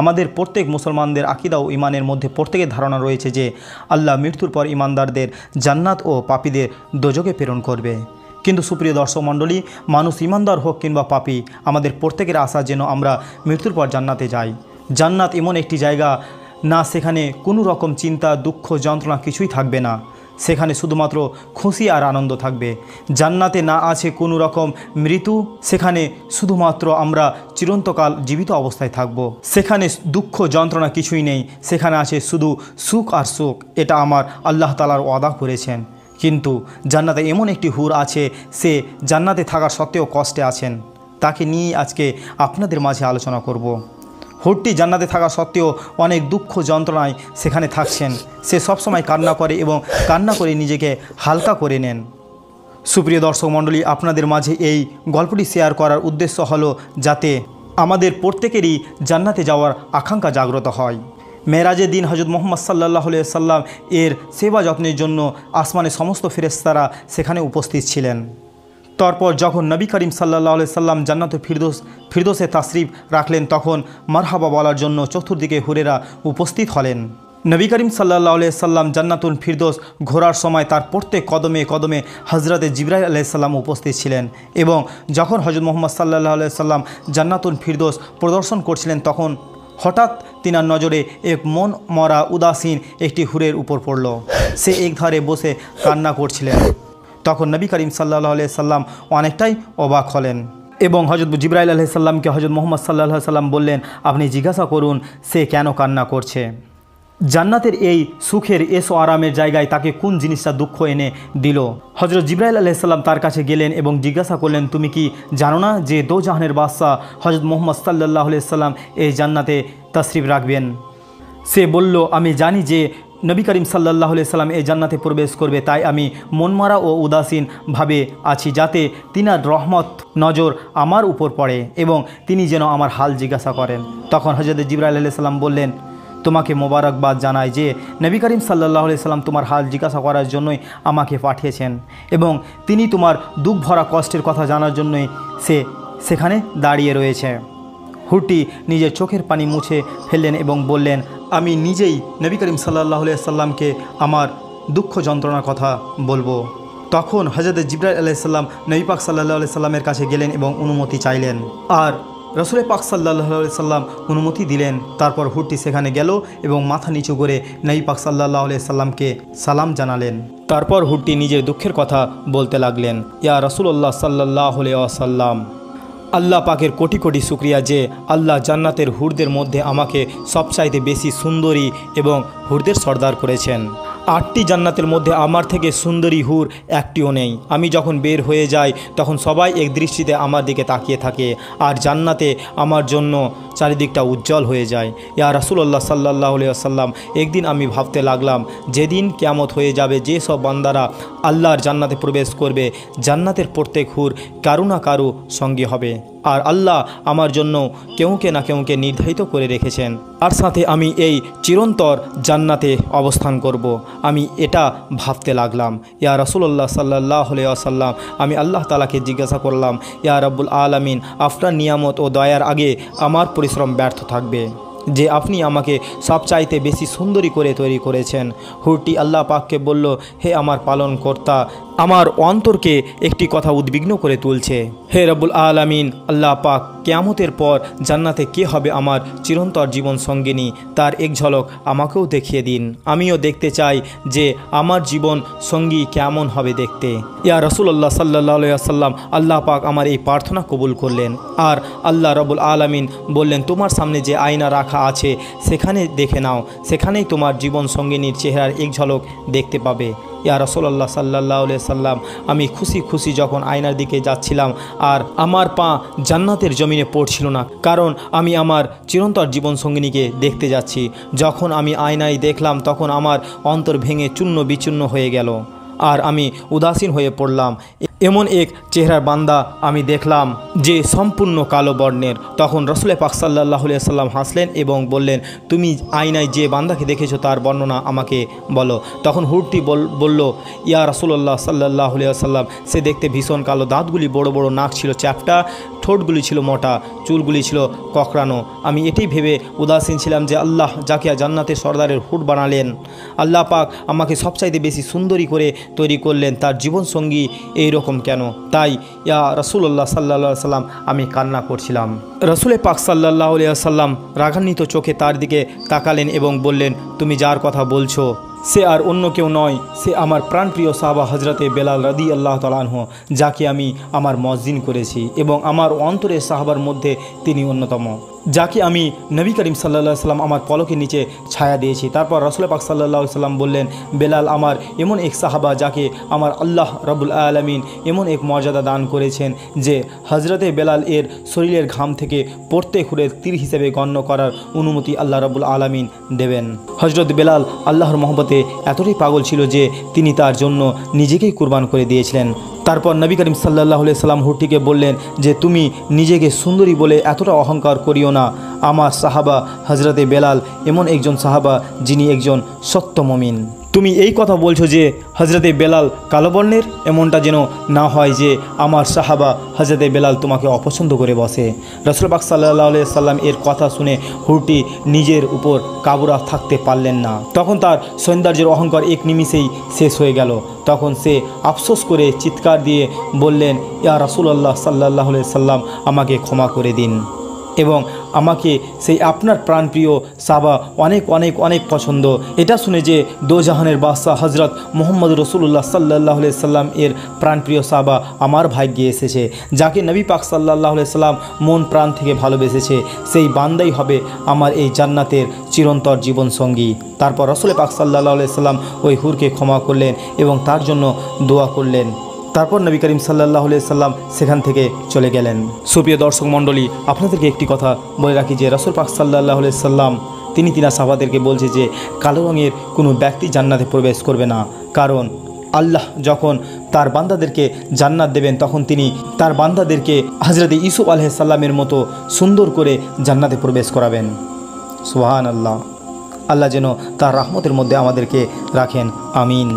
আমাদের প্রত্যেক মুসলমানদের আকীদা ও ঈমানের মধ্যে প্রত্যেকের ধারণা রয়েছে যে আল্লাহ মৃত্যুর পর ঈমানদারদের জান্নাত ও পাপীদের দোজখে প্রেরণ করবে। কিন্তু সুপ্রিয় দর্শক মণ্ডলী, মানুষ ঈমানদার হোক কিংবা পাপী, আমাদের প্রত্যেকের আশা যেন আমরা মৃত্যুর পর জান্নাতে যাই। জান্নাত এমন একটি জায়গা, না সেখানে কোনো রকম চিন্তা, দুঃখ, যন্ত্রণা কিছুই থাকবে না। সেখানে শুধুমাত্র খুশি আর আনন্দ থাকবে। জান্নাতে না আছে কোনো রকম মৃত্যু, সেখানে শুধুমাত্র আমরা চিরন্তকাল জীবিত অবস্থায় থাকব। সেখানে দুঃখ, যন্ত্রণা কিছুই নেই, সেখানে আছে শুধু সুখ আর সুখ। এটা আমার আল্লাহ তাআলার ওয়াদা করেছেন। কিন্তু জান্নাতে এমন একটি হুর আছে, সে জান্নাতে থাকার সত্ত্বেও কষ্টে আছেন। তাকে নিয়েই আজকে আপনাদের মাঝে আলোচনা করব। হুরটি জান্নাতে থাকা সত্ত্বেও অনেক দুঃখ যন্ত্রণায় সেখানে থাকছেন। সে সবসময় কান্না করে এবং কান্না করে নিজেকে হালকা করে নেন। সুপ্রিয় দর্শক মণ্ডলী, আপনাদের মাঝে এই গল্পটি শেয়ার করার উদ্দেশ্য হলো যাতে আমাদের প্রত্যেকেরই জান্নাতে যাওয়ার আকাঙ্ক্ষা জাগ্রত হয়। মেরাজের দিন হযরত মুহাম্মদ সাল্লাল্লাহু আলাইহি সাল্লাম এর সেবা যত্নের জন্য আসমানের সমস্ত ফেরেশতারা সেখানে উপস্থিত ছিলেন। তারপর যখন নবী করিম সাল্লাল্লাহু আলাইহি সাল্লাম জান্নাতুল ফিরদৌসে তাশরিফ রাখলেন, তখন মারহাবা বলার জন্য চতুর্দিকে হুরেরা উপস্থিত হলেন। নবী করিম সাল্লাল্লাহু আলাইহি সাল্লাম জান্নাতুল ফিরদৌস ঘোরার সময় তার প্রত্যেক কদমে কদমে হযরতে জিবরাইল আলাইহিস সালাম উপস্থিত ছিলেন। এবং যখন হযরত মুহাম্মদ সাল্লাল্লাহু আলাইহি সাল্লাম জান্নাতুল ফিরদৌস পরিদর্শন করছিলেন, তখন হঠাৎ তিনার নজরে এক মন মরা উদাসীন একটি হুরের উপর পড়ল। সে একধারে বসে কান্না করছিলেন। তখন নবী করিম সাল্লাল্লাহু আলাইহি সাল্লাম অনেকটাই অবাক হলেন এবং হযরত জিবরাইল আলাইহিস সালামকে হযরত মুহাম্মদ সাল্লাল্লাহু আলাইহি সাল্লাম বললেন, আপনি জিজ্ঞাসা করুন সে কেন কান্না করছে। জান্নাতের এই সুখের এসো আরামের জায়গায় তাকে কোন জিনিসটা দুঃখ এনে দিল। হযরত জিবরাইল আলাইহিস সালাম তার কাছে গেলেন এবং জিজ্ঞাসা করলেন, তুমি কি জানো না যে দোজাহানের বাদশা হযরত মুহাম্মদ সাল্লাল্লাহু আলাইহি সাল্লাম এই জান্নাতে তাশরিফ রাখবেন। সে বলল, আমি জানি যে নবী করিম সাল্লাল্লাহু আলাইহি সাল্লাম এই জান্নাতে প্রবেশ করবে, তাই আমি মনমারা ও উদাসীনভাবে আছি, যাতে তিনার রহমত নজর আমার উপর পড়ে এবং তিনি যেন আমার হাল জিজ্ঞাসা করেন। তখন হযরত জিবরাইল আলাইহিস সালাম বললেন, তোমাকে মোবারকবাদ জানাই যে নবী করিম সাল্লাল্লাহু আলাইহি সাল্লাম তোমার হাল জিজ্ঞাসা করার জন্যই আমাকে পাঠিয়েছেন এবং তিনি তোমার দুঃখ ভরা কষ্টের কথা জানার জন্যই সেখানে দাঁড়িয়ে রয়েছে। হুরটি নিজের চোখের পানি মুছে ফেললেন এবং বললেন, আমি নিজেই নবী করিম সাল্লাল্লাহু আলাইহি সাল্লামকে আমার দুঃখ যন্ত্রণার কথা বলবো। তখন হযরত জিবরাইল আলাইহিস সালাম নবী পাক সাল্লাল্লাহু আলাইহি সাল্লামের কাছে গেলেন এবং অনুমতি চাইলেন, আর রাসূল পাক সাল্লাল্লাহু আলাইহি সাল্লাম অনুমতি দিলেন। তারপর হুরটি সেখানে গেল এবং মাথা নিচু করে নবী পাক সাল্লাল্লাহু আলাইহি সাল্লামকে সালাম জানালেন। তারপর হুরটি নিজের দুঃখের কথা বলতে লাগলেন, ইয়া রাসূলুল্লাহ সাল্লাল্লাহু আলাইহি ওয়াসাল্লাম, আল্লাহ পাকের কোটি কোটি শুকরিয়া যে আল্লাহ জান্নাতের হুরদের মধ্যে আমাকে সবচাইতে বেশি সুন্দরী এবং হুরদের সর্দার করেছেন। 8টি জান্নাতের মধ্যে আমার থেকে সুন্দরী হুর একটিও নেই। আমি যখন বের হয়ে যাই তখন সবাই এক দৃষ্টিতে আমার দিকে তাকিয়ে থাকে, আর জান্নাতে আমার জন্য চারিদিকটা উজ্জ্বল হয়ে যায়। ইয়া রাসূলুল্লাহ সাল্লাল্লাহু আলাইহি ওয়াসাল্লাম, একদিন আমি ভাবতে লাগলাম, যেদিন কিয়ামত হয়ে যাবে, যে সব বান্দারা আল্লাহর জান্নাতে প্রবেশ করবে, জান্নাতের প্রত্যেক হুর কারো না কারো সঙ্গী হবে, আর আল্লাহ আমার জন্য কেউকে না কেউকে নির্ধারিত করে রেখেছেন। আর সাথে আমি এই চিরন্তর জান্নাতে অবস্থান করব। আমি এটা ভাবতে লাগলাম। ইয়া রাসূলুল্লাহ সাল্লাল্লাহু আলাইহি ওয়াসাল্লাম, আমি আল্লাহ তাআলাকে জিজ্ঞাসা করলাম, ইয়া রাব্বুল আলামিন, আপনার নিয়ামত ও দয়ার আগে আমার পরিশ্রম ব্যর্থ থাকবে যে আপনি আমাকে সবচাইতে বেশি সুন্দরী করে তৈরি করেছেন। হুরটি আল্লাহ পাককে বলল, হে আমার পালনকর্তা, আমার অন্তরকে একটি কথা উদ্বিগ্ন করে তুলছে। হে রব্বুল আলামিন, আল্লাহ পাক, কিয়ামতের পর জান্নাতে কে হবে আমার চিরন্তর জীবন সঙ্গিনী, তার এক ঝলক আমাকেও দেখিয়ে দিন। আমিও দেখতে চাই যে আমার জীবন সঙ্গী কেমন হবে দেখতে। ইয়া রাসূলুল্লাহ সাল্লাল্লাহু আলাইহি ওয়াসাল্লাম, আল্লাহ পাক আমার এই প্রার্থনা কবুল করলেন। আর আল্লাহ রব্বুল আলামিন বললেন, তোমার সামনে যে আয়না রাখা আছে সেখানে দেখে নাও, সেখানেই তোমার জীবন সঙ্গিনীর চেহারার এক ঝলক দেখতে পাবে। ইয়া রাসূলুল্লাহ সাল্লাল্লাহু আলাইহি সাল্লাম, আমি খুশি খুশি যখন আয়নার দিকে যাচ্ছিলাম, আর আমার পা জান্নাতের জমিনে পড়ছিল না, কারণ আমি আমার চিরন্তর জীবন সঙ্গিনীকে দেখতে যাচ্ছি। যখন আমি আয়নায় দেখলাম তখন আমার অন্তর ভেঙে চূর্ণ বিচূর্ণ হয়ে গেল, আর আমি উদাসীন হয়ে পড়লাম। এমন এক চেহারার বান্দা আমি দেখলাম যে সম্পূর্ণ কালো বর্ণের। তখন রসুল পাক সাল্লাল্লাহু আলাইহি সাল্লাম হাসলেন এবং বললেন, তুমি আয়নায় যে বান্দাকে দেখেছো তার বর্ণনা আমাকে বলো। তখন হুরটি বলল, ইয়া রাসূলুল্লাহ সাল্লাল্লাহু আলাইহি সাল্লাম, সে দেখতে ভীষণ কালো, দাঁতগুলি বড় বড়, নাক ছিল চ্যাপ্টা, ঠোঁটগুলি ছিল মোটা, চুলগুলি ছিল ককড়ানো। আমি এটাই ভেবে উদাসীন ছিলাম যে আল্লাহ যাকে জান্নাতের সর্দারের হুর বানালেন, আল্লাহ পাক আমাকে সবচাইতে বেশি সুন্দরী করে তৈরি করলেন, তার জীবনসঙ্গী এইরকম কেন? তাই ইয়া রাসূলুল্লাহ সাল্লাল্লাহু আলাইহি সাল্লাম আমি কান্না করছিলাম। রসুল পাক সাল্লাল্লাহু আলাইহি সাল্লাম রাগান্বিত চোখে তার দিকে তাকালেন এবং বললেন, তুমি যার কথা বলছো সে আর অন্য কেউ নয়, সে আমার প্রাণপ্রিয় সাহাবা হজরতে বেলাল রাদিয়াল্লাহু তাআলা আনহু, যাকে আমি আমার মসজিদ করেছি এবং আমার অন্তরের সাহাবার মধ্যে তিনি অন্যতম, যাকে আমি নবী করিম সাল্লাল্লাহু আলাইহি সাল্লাম আমার পলকের নিচে ছায়া দিয়েছি। তারপর রাসূল পাক সাল্লাল্লাহু আলাইহি সাল্লাম বললেন, বেলাল আমার এমন এক সাহাবা যাকে আমার আল্লাহ রাব্বুল আলামিন এমন এক মর্যাদা দান করেছেন যে হজরতে বেলাল এর শরীরের ঘাম থেকে প্রত্যেক হুরের তীর হিসেবে গণ্য করার অনুমতি আল্লাহ রাব্বুল আলামিন দেবেন। হজরত বেলাল আল্লাহর মহব্বতে এতটাই পাগল ছিল যে তিনি তার জন্য নিজেকেই কুরবান করে দিয়েছিলেন। তারপর নবী করিম সাল্লাল্লাহু আলাইহি সাল্লাম হুরটিকে বললেন যে তুমি নিজেকে সুন্দরী বলে এতটা অহংকার করিও না। আমার সাহাবা হজরতে বেলাল এমন একজন সাহাবা যিনি একজন সত্য মুমিন। তুমি এই কথা বলছো যে হজরতে বেলাল কালো বর্ণের, এমনটা যেন না হয় যে আমার সাহাবা হজরতে বেলাল তোমাকে অপছন্দ করে বসে। রাসূল পাক সাল্লাল্লাহু আলাইহি সাল্লাম এর কথা শুনে হুরটি নিজের উপর কাবুরা থাকতে পারলেন না। তখন তার সৌন্দর্যের অহংকার এক নিমিষেই শেষ হয়ে গেল। তখন সে আফসোস করে চিৎকার দিয়ে বললেন, ইয়া রাসূলুল্লাহ সাল্লাল্লাহু আলাইহি সাল্লাম আমাকে ক্ষমা করে দিন এবং আমাকে সেই আপনার প্রাণপ্রিয় সাহাবা অনেক অনেক অনেক পছন্দ। এটা শুনে যে দোজাহানের বাদশাহ হজরত মুহাম্মদ রাসূলুল্লাহ সাল্লাল্লাহু আলাইহি সাল্লাম এর প্রাণপ্রিয় সাহাবা আমার ভাগ্যে এসেছে, যাকে নবী পাক সাল্লাল্লাহু আলাইহি সাল্লাম মন প্রাণ থেকে ভালোবেসেছে, সেই বান্দাই হবে আমার এই জান্নাতের চিরন্তর জীবনসঙ্গী। তারপর রাসূল পাক সাল্লাল্লাহু আলাইহি সাল্লাম ওই হুরকে ক্ষমা করলেন এবং তার জন্য দোয়া করলেন। তারপর নবী করিম সাল্লাল্লাহু আলাইহি সাল্লাম সেখান থেকে চলে গেলেন। সুপ্রিয় দর্শক মণ্ডলী, আপনাদেরকে একটি কথা বলে রাখি যে রাসূল পাক সাল্লাল্লাহু আলাইহি সাল্লাম তিনি সাহাবাদেরকে বলছে যে কালো রঙের কোনো ব্যক্তি জান্নাতে প্রবেশ করবে না, কারণ আল্লাহ যখন তার বান্দাদেরকে জান্নাত দেবেন তখন তিনি তার বান্দাদেরকে হযরতে ইউসুফ আলাইহিস সালামের মতো সুন্দর করে জান্নাতে প্রবেশ করাবেন। সুবহানাল্লাহ। আল্লাহ যেন তার রহমতের মধ্যে আমাদেরকে রাখেন। আমিন।